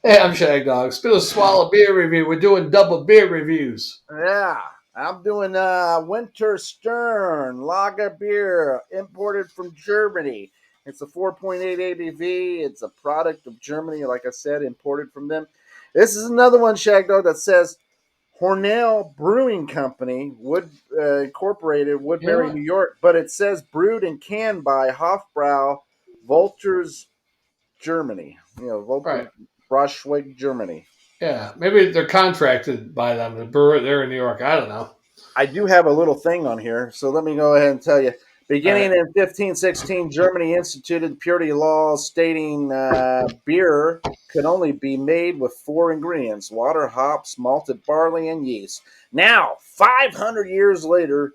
Hey, I'm Shagdog. Spill a swallow beer review. We're doing double beer reviews. Yeah, I'm doing Winterstern lager beer imported from Germany. It's a 4.8 ABV. It's a product of Germany, like I said, imported from them. This is another one, Shagdog, that says Hornell Brewing Company, Wood Incorporated, You know Woodbury, what? New York, but it says brewed and canned by Hofbrau, Vultures, Germany. Right. Vultures, Braunschweig, Germany. Yeah. Maybe they're contracted by them to brew it there in New York. I don't know. I do have a little thing on here, so let me go ahead and tell you. All Beginning right. in 1516, Germany instituted purity laws stating beer could only be made with four ingredients: water, hops, malted barley, and yeast. Now, 500 years later,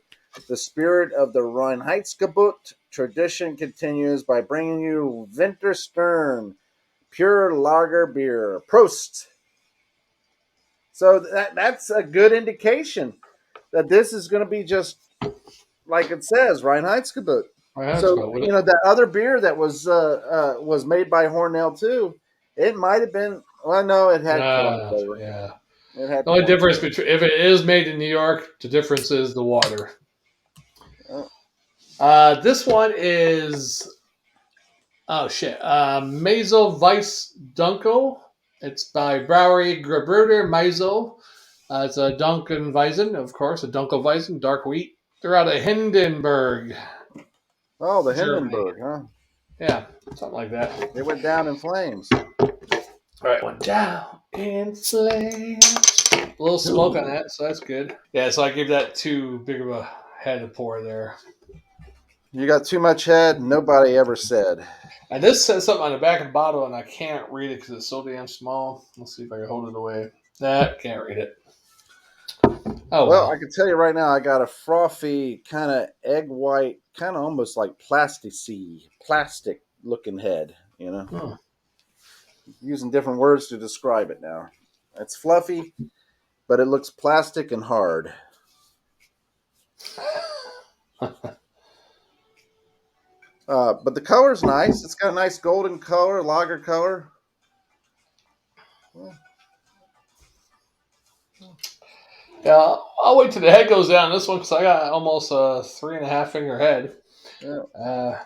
the spirit of the Reinheitsgebot tradition continues by bringing you Winterstern, pure lager beer. Prost! So that's a good indication that this is going to be just like it says, Reinheitsgebot. All right. Let's So go with it. that other beer that was made by Hornell too, it might have been. Well, no, it had corn flavor. Yeah. It had The only corn difference flavor. between if it is made in New York, the difference is the water. Oh, This one is oh shit. Maisel Weisse Dunkel. It's by Brauerei Gebruder Maisel. It's a Dunkelweizen, of course, a Dunkelweizen, dark wheat. They're out of Hindenburg, oh, the Germany. Hindenburg, huh? Yeah, something like that. They went down in flames. All right, went down in flames. A little smoke on that, so that's good. Yeah, so I gave that too big of a head to pour there. You got too much head. Nobody ever said. And this says something on the back of the bottle, and I can't read it because it's so damn small. Let's see if I can hold it away. Nah, can't read it. Oh Well, I well. can tell you right now, I got a frothy, kind of egg white, kind of almost like plastic looking head. Hmm. Using different words to describe it now. It's fluffy, but it looks plastic and hard. But the color's nice. It's got a nice golden color, lager color. Yeah, I'll wait till the head goes down this one because I got almost a 3.5 finger head. Yeah. Uh,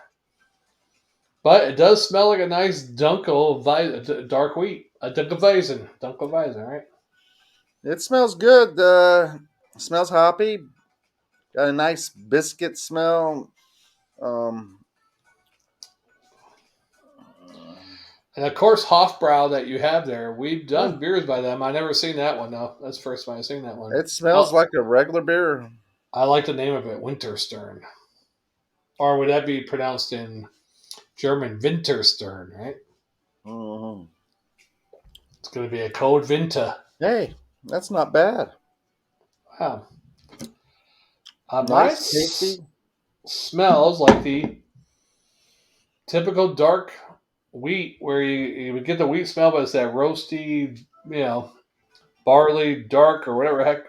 but it does smell like a nice dark wheat, a Dunkelweizen, right? It smells good. Smells hoppy. Got a nice biscuit smell. Um, And of course, Hofbrau that you have there, we've yeah. done beers by them. I never seen that one though. That's the first time I've seen that one. It smells Oh, like a regular beer. I like the name of it, Winterstern, or would that be pronounced in German Winterstern? Right? Mhm. It's going to be a cold winter. Hey, that's not bad. Wow. Nice, Mine tasty. smells like the typical dark wheat, where you would get the wheat smell, but it's that roasty, you know, barley dark or whatever heck.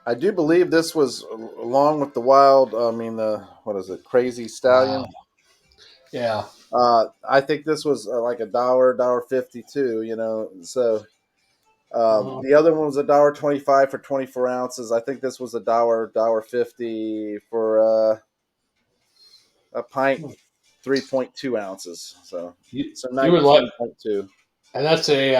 I do believe this was along with the wild. I mean, the what is it? Crazy Wow. Stallion. Yeah. I think this was like dollar 52. So Mhm. the other one was $1.25 for 24 ounces. I think this was dollar 50 for a pint, 3.2 ounces. So You would like, 19.2 and that's a.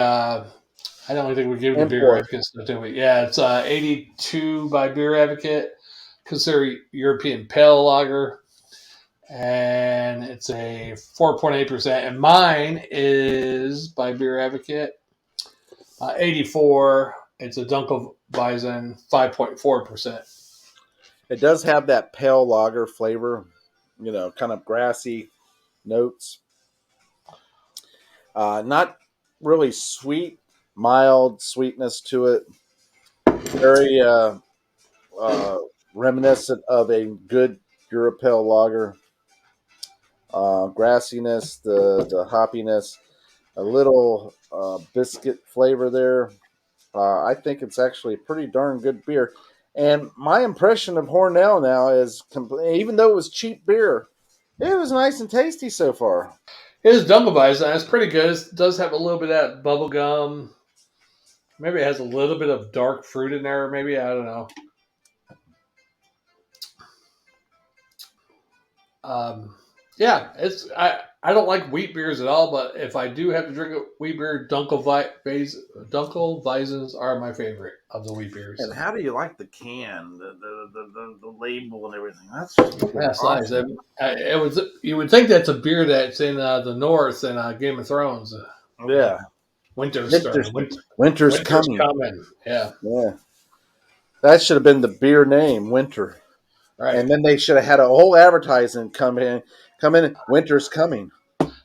I don't think we give the beer import. advocate stuff, do we? Yeah, it's 82 by Beer Advocate, considered European Pale Lager, and it's a 4.8%. And mine is by Beer Advocate 84. It's a Dunkelweizen 5.4%. It does have that pale lager flavor. Kind of grassy notes. Not really sweet, mild sweetness to it. Very uh, reminiscent of a good Europale lager. Grassiness, the hoppiness, a little biscuit flavor there. I think it's actually a pretty darn good beer. And my impression of Hornell now is, even though it was cheap beer, it was nice and tasty so far. His Dunkelweizen is pretty good. It does have a little bit of that bubble gum. Maybe it has a little bit of dark fruit in there. Maybe I don't know. Um, yeah, it's I don't like wheat beers at all, but if I do have to drink a wheat beer, Dunkelweizens are my favorite of the wheat beers. And how do you like the can, the label and everything? That's just That's nice. awesome. It was. You would think that's a beer that's in the North in Game of Thrones. Yeah, Winterstern. winter's winter's Winter's coming. coming. Yeah. Yeah, that should have been the beer name, Winter. Right. And then they should have had a whole advertising come in. Winter's coming.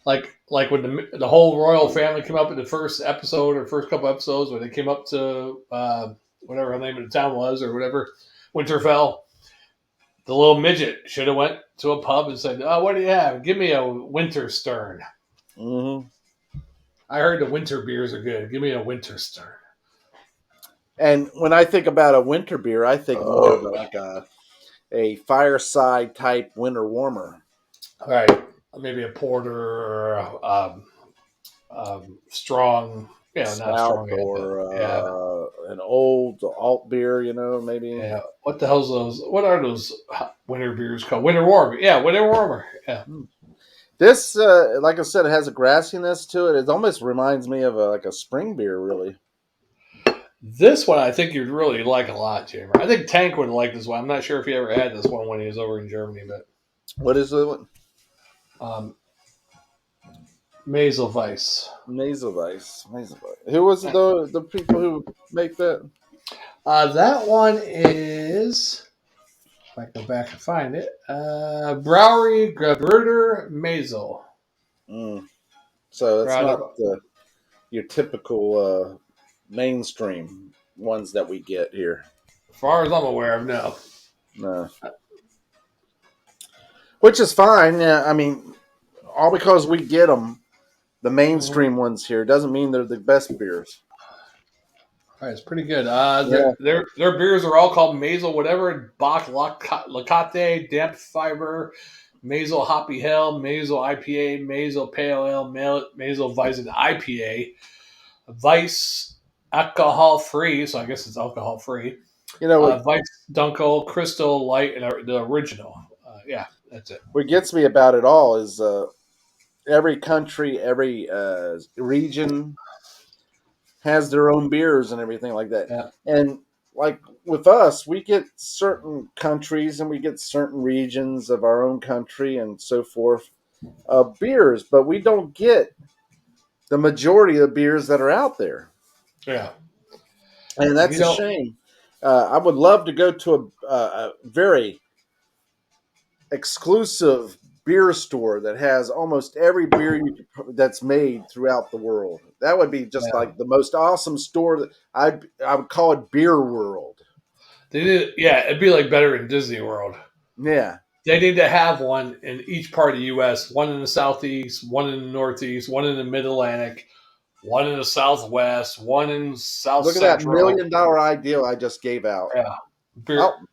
Like when the whole royal family came up in the first episode or first couple episodes when they came up to whatever the name of the town was or whatever, Winterfell. The little midget should have went to a pub and said, "Oh, what do you have? Give me a Winterstern." Hmm. I heard the winter beers are good. Give me a Winterstern. And when I think about a winter beer, I think more of like a fireside type winter warmer. All right, maybe a porter or strong. Not Stout strong. or Yeah, an old alt beer, maybe. yeah. What the hell's those? What are those winter beers called? Winter warmer. Yeah, winter warmer. Yeah. This, like I said, it has a grassiness to it. It almost reminds me of like a spring beer, really. This one I think you'd really like a lot, Jamer. I think Tank would like this one. I'm not sure if he ever had this one when he was over in Germany, but What is it? um, Maisel Weiss. Maisel Weiss. Who was it, though? The people who make that? That one is, if I go back and find it, Brauerei Gebruder Maisel. Mm. So that's Right. not your typical mainstream ones that we get here. As far as I'm aware of, no. No. Which is fine. Yeah, I mean, all because we get them, the mainstream ones here, doesn't mean they're the best beers. All right, it's pretty good. Yeah. Their beers are all called Maisel, whatever. Bach Lacate, Damp Fiber, Maisel Hoppy Hell, Maisel IPA, Maisel Pale Ale, Maisel Weizen IPA, Weiss alcohol free, so I guess it's alcohol free. Weisse Dunkel, Crystal Light, and the original. Yeah, that's it. What gets me about it all is every country, every region has their own beers and everything like that. Yeah. And like with us, we get certain countries and we get certain regions of our own country and so forth beers, but we don't get the majority of the beers that are out there. Yeah. And that's a shame. I would love to go to a very exclusive beer store that has almost every beer that's made throughout the world. That would be just like the most awesome store. That I would call it Beer World. It'd be like better in Disney World. Yeah. They need to have one in each part of the U.S. One in the Southeast, one in the Northeast, one in the Mid Atlantic, one in the Southwest, one in South Look at Central. that $1 million idea I just gave out. Yeah.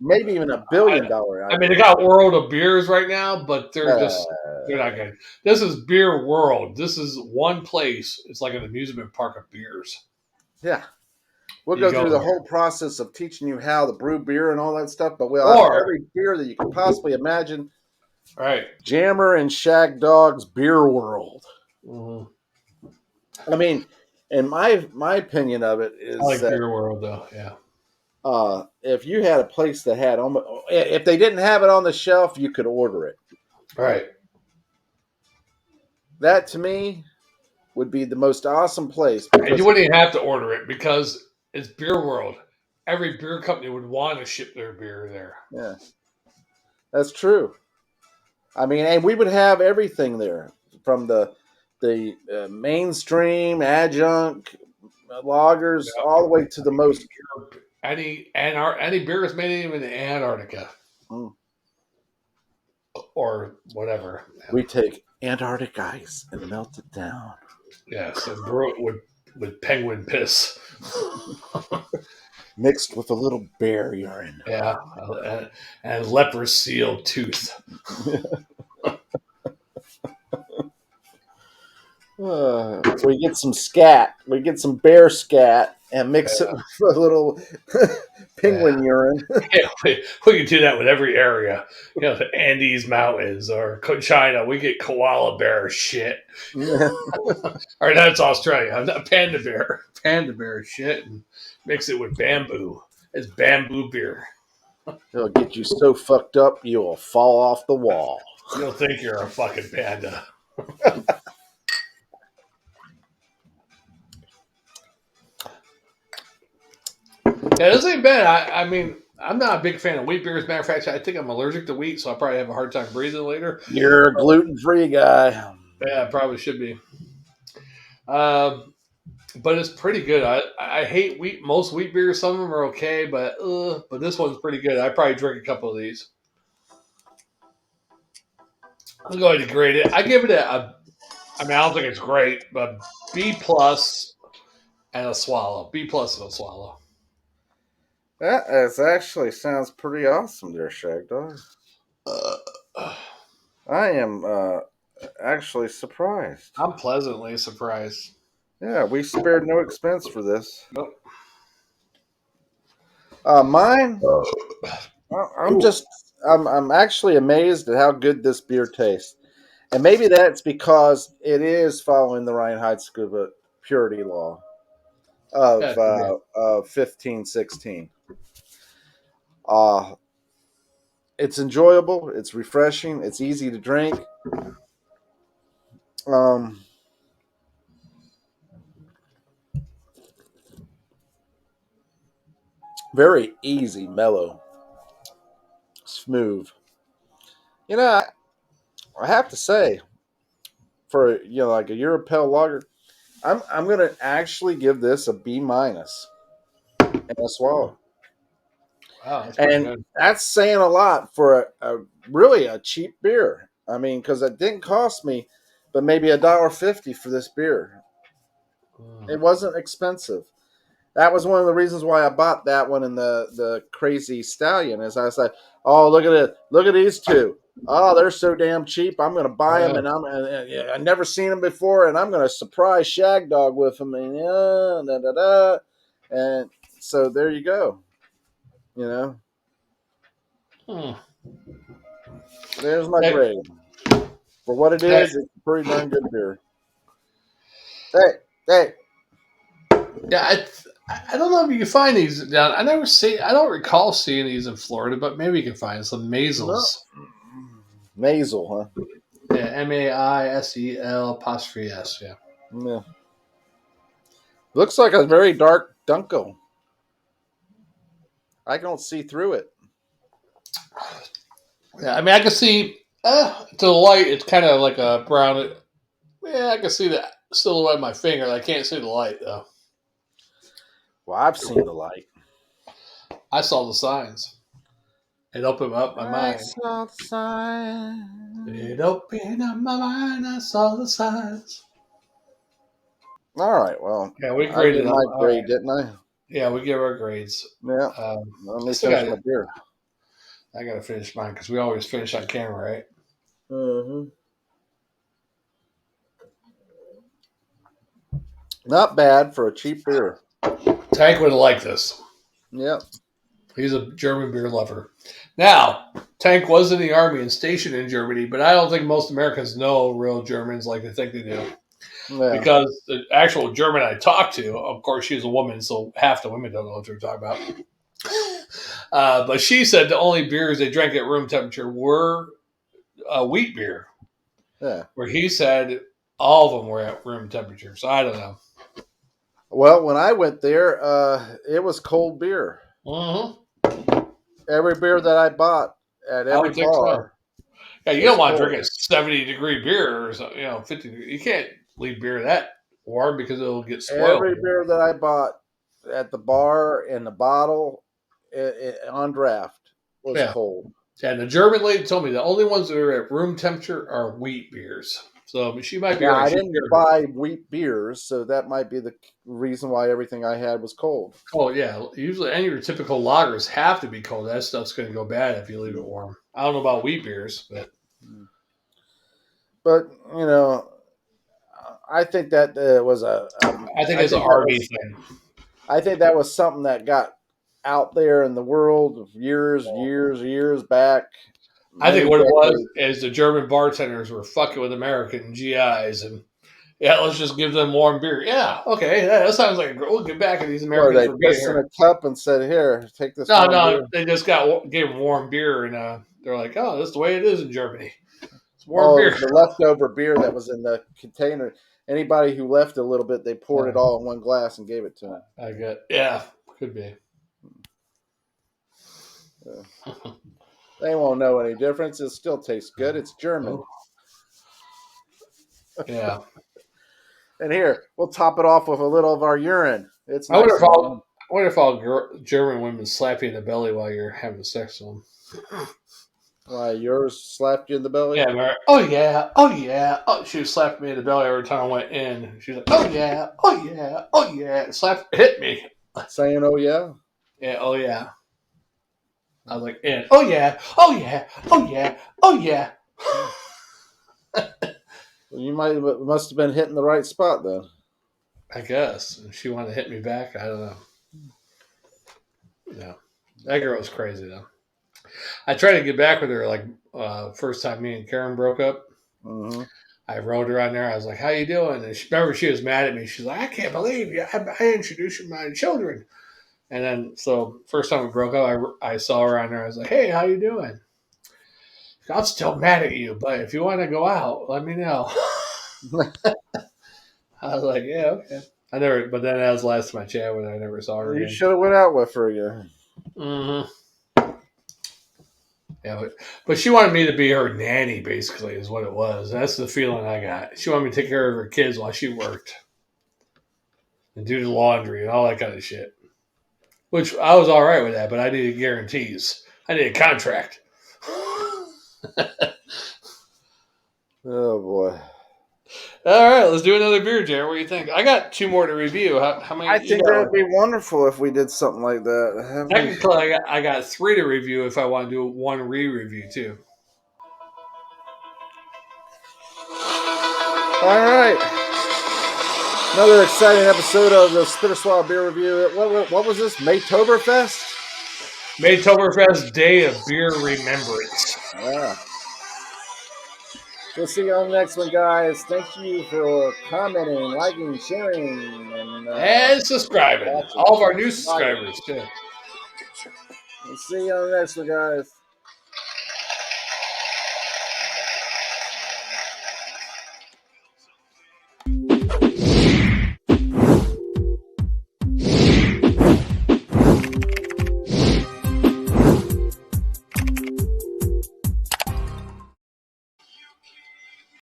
Maybe even $1 billion idea. I mean, they got World of Beers right now, but they're not good. This is Beer World. This is one place. It's like an amusement park of beers. Yeah. We'll go through the whole process of teaching you how to brew beer and all that stuff, but we'll have every beer that you can possibly imagine. Right. Jammer and Shagdog's Beer World. Mm-hmm. I mean, in my opinion of it is I like Beer World, though, yeah. If you had a place that had almost, if they didn't have it on the shelf, you could order it. Right. That to me would be the most awesome place. And you wouldn't even have to order it because it's Beer World. Every beer company would want to ship their beer there. Yeah, that's true. I mean, and we would have everything there from the mainstream adjunct lagers all the way to the most any beer is made even in Antarctica or whatever. We take Antarctic ice and melt it down. Yes, and brew it with penguin piss. Mixed with a little bear urine. Yeah, and leper seal tooth. We get some scat. We get some bear scat and mix it Yeah, with a little yeah. penguin urine. Yeah, we can do that with every area. The Andes Mountains or China, we get koala bear shit. Or that's Australia. I'm not panda bear. Panda bear shit and mix it with bamboo. It's bamboo beer. It'll get you so fucked up you'll fall off the wall. You'll think you're a fucking panda. Yeah, this ain't bad. I mean, I'm not a big fan of wheat beer. As a matter of fact, I think I'm allergic to wheat, so I'll probably have a hard time breathing later. You're a gluten free guy. Yeah, I probably should be. Um, but it's pretty good. I hate wheat. Most wheat beers, some of them are okay, but this one's pretty good. I probably drink a couple of these. I'm going to grade it. I give it I mean, I don't think it's great, but B plus and a swallow. B plus and a swallow. That is actually sounds pretty awesome there, Shagdog. Uh, I am actually surprised. I'm pleasantly surprised. Yeah, we spared no expense for this. Nope. Mine, I'm Ooh, just, I'm actually amazed at how good this beer tastes. And maybe that's because it is following the Reinheitsgebot purity law yeah, yeah. of 1516. Uh, it's enjoyable. It's refreshing. It's easy to drink. Um, very easy, mellow, smooth. You know, I have to say, for like a Euro Pale Lager, I'm gonna actually give this a B minus and a swallow, Wow, that's pretty and good. that's saying a lot for a really a cheap beer. I mean, because it didn't cost me, but maybe $1.50 for this beer. Mm. It wasn't expensive. That was one of the reasons why I bought that one and the crazy stallion. Is I was like, oh look at it, look at these two. Oh, they're so damn cheap. I'm gonna buy them, Yeah. and I never seen them before, and I'm gonna surprise Shagdog with them, and yeah, da da da. And so there you go. You know, Hmm. there's my Hey, grade for what it hey, is. It's a pretty darn good beer. Hey, hey, yeah, I don't know if you can find these down. I don't recall seeing these in Florida, but maybe you can find some no, Maisels. Maisel, huh? Yeah, Maisel apostrophe S. Yeah. Yeah. Looks like a very dark Dunkel. I don't see through it. Yeah, I mean, I can see to the light, it's kind of like a brown. Yeah, I can see the silhouette of my finger. I can't see the light though. Well, I've seen the light. I saw the signs. It opened up my I mind. saw the sign. It opened up my mind. I saw the signs. All right. Well, Yeah, we I graded did them. my All grade, right. didn't I? Yeah, we give our grades. Yeah. Let I me still finish got my it. beer. I got to finish mine because we always finish on camera, right? Mm-hmm. Not bad for a cheap beer. Tank would like this. Yep. He's a German beer lover. Now, Tank was in the army and stationed in Germany, but I don't think most Americans know real Germans like they think they do. Yeah. Because the actual German I talked to, of course, she's a woman, so half the women don't know what they're talking about. But she said the only beers they drank at room temperature were wheat beer, Yeah. where he said all of them were at room temperature. So I don't know. Well, when I went there, it was cold beer. Mm-hmm. Every beer that I bought at I every would think so. bar Yeah, you was don't want to cold. drink a 70-degree beer or something, 50 degree. You can't leave beer that warm because it'll get spoiled. Every beer that I bought at the bar in the bottle on draft was Yeah. cold. Yeah, and the German lady told me the only ones that are at room temperature are wheat beers. So she might be Now, right. I She's didn't German. buy wheat beers, so that might be the reason why everything I had was cold. Oh yeah, usually any of your typical lagers have to be cold. That stuff's going to go bad if you leave it warm. I don't know about wheat beers, but But, you know, I think that was a. I think I it's an think that Army was. thing. I think that was something that got out there in the world years back, I think many what it was decades. is the German bartenders were fucking with American GIs and yeah, let's just give them warm beer. Yeah, okay, yeah, that sounds like a we'll get back at these Or Americans they for being pissed in here. a cup and said, "Here, take this No, warm no, beer." they just gave them warm beer and they're like, oh, that's the way it is in Germany. It's warm Oh, it beer. was the leftover beer that was in the container. Anybody who left a little bit, they poured it all in one glass and gave it to them. I get, yeah, could be. They won't know any difference. It still tastes good. It's German. Oh, yeah. And here, we'll top it off with a little of our urine. It's I wonder nice if and all warm. I wonder if all German women slap you in the belly while you're having sex with them. Why, yours slapped you in the belly? Yeah, Mary. Oh yeah, oh yeah. Oh, she was slapping me in the belly every time I went in. She was like, oh yeah, oh yeah, oh yeah. Hit me. Saying, oh, yeah? Yeah, oh yeah. I was like, in. Oh yeah, oh yeah, oh yeah, oh yeah. Well, you must have been hitting the right spot then. I guess if she wanted to hit me back. I don't know. Yeah, that girl was crazy though. I tried to get back with her like first time me and Karen broke up. Mm-hmm. I wrote her on there. I was like, "How you doing?" And remember, she was mad at me. She's like, "I can't believe you. I introduced you to my children." And then, so first time we broke up, I saw her on there. I was like, "Hey, how you doing?" I'm still mad at you, but if you want to go out, let me know. I was like, "Yeah, okay." I never, but then that was the last time I chatted with her. I never saw her You again. should have went out with her again. Mm-hmm. Yeah, but she wanted me to be her nanny, basically, is what it was. That's the feeling I got. She wanted me to take care of her kids while she worked and do the laundry and all that kind of shit. Which I was all right with that, but I needed guarantees. I needed a contract. Oh, boy. All right, let's do another beer, Jared. What do you think? I got two more to review. How many I you think got? that would be wonderful if we did something like that. Have we? Technically, I got three to review if I want to do one re-review too. All right. Another exciting episode of the Spitter Swallow Beer Review. What was this? Maytoberfest? Maytoberfest Day of Beer Remembrance. Yeah. We'll see you on the next one, guys. Thank you for commenting, liking, sharing, and And subscribing. watching. All of our new Watching. subscribers too. We'll see you on the next one, guys.